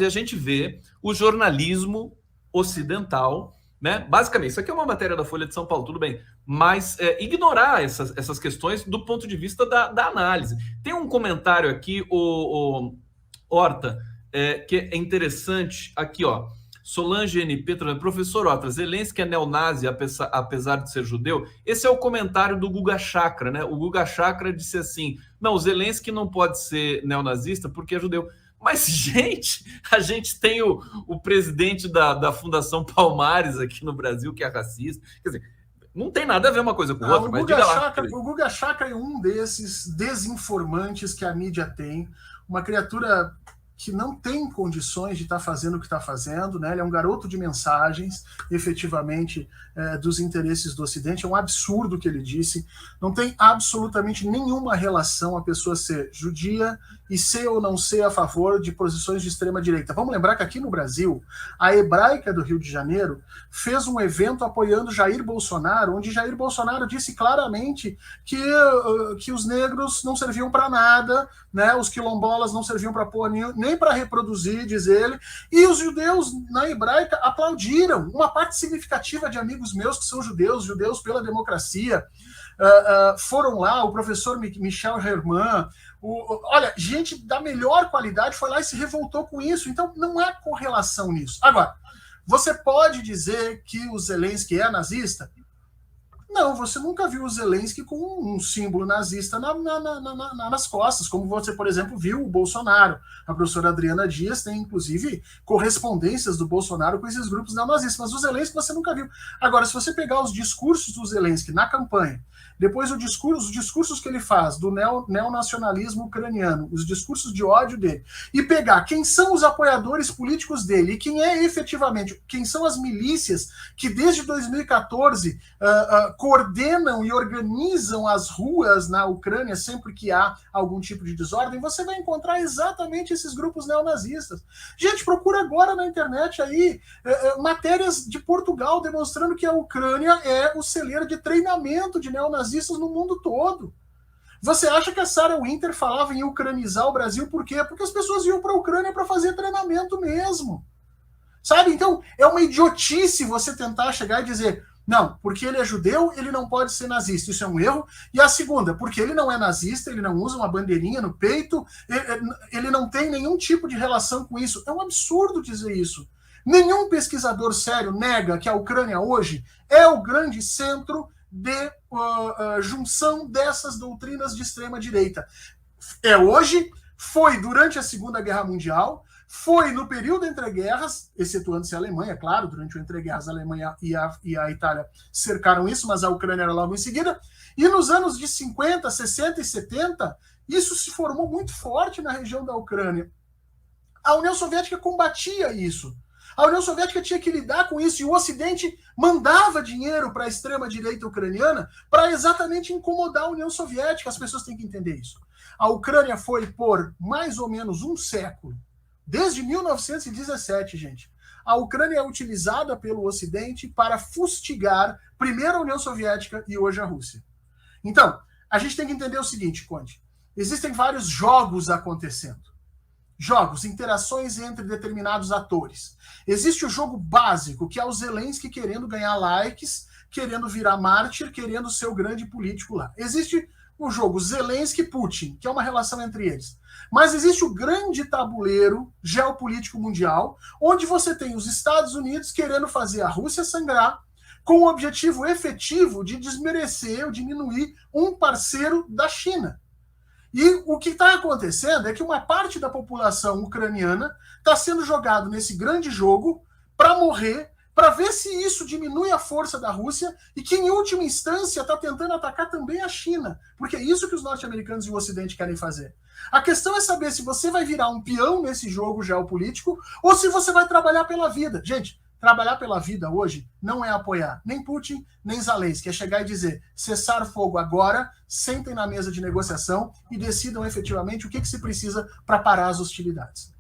e a gente vê o jornalismo ocidental, né? Basicamente, isso aqui é uma matéria da Folha de São Paulo, tudo bem, mas ignorar essas questões do ponto de vista da análise. Tem um comentário aqui, o Horta, que é interessante, aqui, ó. Solange NP, professor Horta, Zelensky é neonazi apesar de ser judeu? Esse é o comentário do Guga Chakra, né? O Guga Chakra disse assim, não, o Zelensky não pode ser neonazista porque é judeu. Mas, gente, a gente tem o presidente da Fundação Palmares aqui no Brasil, que é racista. Quer dizer, não tem nada a ver uma coisa com outra, mas diga lá. O Guga Chakra é um desses desinformantes que a mídia tem, uma criatura que não tem condições de estar fazendo o que está fazendo, né? Ele é um garoto de mensagens, efetivamente, dos interesses do Ocidente. É um absurdo o que ele disse. Não tem absolutamente nenhuma relação a pessoa ser judia e ser ou não ser a favor de posições de extrema-direita. Vamos lembrar que aqui no Brasil, a Hebraica do Rio de Janeiro fez um evento apoiando Jair Bolsonaro, onde Jair Bolsonaro disse claramente que os negros não serviam para nada, né? Os quilombolas não serviam para porra nenhuma, nem para reproduzir, diz ele, e os judeus na Hebraica aplaudiram. Uma parte significativa de amigos meus que são judeus pela democracia, foram lá, o professor Michel Herman, olha, gente da melhor qualidade foi lá e se revoltou com isso, então não há correlação nisso. Agora, você pode dizer que o Zelensky é nazista? Não, você nunca viu o Zelensky com um símbolo nazista nas costas, como você, por exemplo, viu o Bolsonaro. A professora Adriana Dias tem, inclusive, correspondências do Bolsonaro com esses grupos neonazistas, mas o Zelensky você nunca viu. Agora, se você pegar os discursos do Zelensky na campanha, depois os discursos que ele faz do neonacionalismo ucraniano, os discursos de ódio dele, e pegar quem são os apoiadores políticos dele e quem é efetivamente, quem são as milícias que desde 2014 coordenam e organizam as ruas na Ucrânia sempre que há algum tipo de desordem, você vai encontrar exatamente esses grupos neonazistas. Gente, procura agora na internet aí matérias de Portugal demonstrando que a Ucrânia é o celeiro de treinamento de neonazistas no mundo todo. Você acha que a Sarah Winter falava em ucranizar o Brasil por quê? Porque as pessoas iam para a Ucrânia para fazer treinamento mesmo. Sabe? Então, é uma idiotice você tentar chegar e dizer não, porque ele é judeu, ele não pode ser nazista. Isso é um erro. E a segunda, porque ele não é nazista, ele não usa uma bandeirinha no peito, ele não tem nenhum tipo de relação com isso. É um absurdo dizer isso. Nenhum pesquisador sério nega que a Ucrânia hoje é o grande centro de junção dessas doutrinas de extrema-direita. É hoje, foi durante a Segunda Guerra Mundial, foi no período entre guerras, excetuando-se a Alemanha, claro, durante o entre guerras a Alemanha e a Itália cercaram isso, mas a Ucrânia era logo em seguida, e nos anos de 50, 60 e 70, isso se formou muito forte na região da Ucrânia. A União Soviética combatia isso. A União Soviética tinha que lidar com isso, e o Ocidente mandava dinheiro para a extrema-direita ucraniana para exatamente incomodar a União Soviética. As pessoas têm que entender isso. A Ucrânia foi, por mais ou menos um século, desde 1917, gente, a Ucrânia é utilizada pelo Ocidente para fustigar primeiro a União Soviética e hoje a Rússia. Então, a gente tem que entender o seguinte, Conde. Existem vários jogos acontecendo. Jogos, interações entre determinados atores. Existe o jogo básico, que é o Zelensky querendo ganhar likes, querendo virar mártir, querendo ser o grande político lá. Existe o jogo Zelensky-Putin, que é uma relação entre eles. Mas existe o grande tabuleiro geopolítico mundial, onde você tem os Estados Unidos querendo fazer a Rússia sangrar, com o objetivo efetivo de desmerecer ou diminuir um parceiro da China. E o que está acontecendo é que uma parte da população ucraniana está sendo jogado nesse grande jogo para morrer, para ver se isso diminui a força da Rússia e que, em última instância, está tentando atacar também a China, porque é isso que os norte-americanos e o Ocidente querem fazer. A questão é saber se você vai virar um peão nesse jogo geopolítico ou se você vai trabalhar pela vida. Gente, trabalhar pela vida hoje não é apoiar nem Putin, nem Zelensky. É chegar e dizer, cessar fogo agora, sentem na mesa de negociação e decidam efetivamente o que se precisa para parar as hostilidades.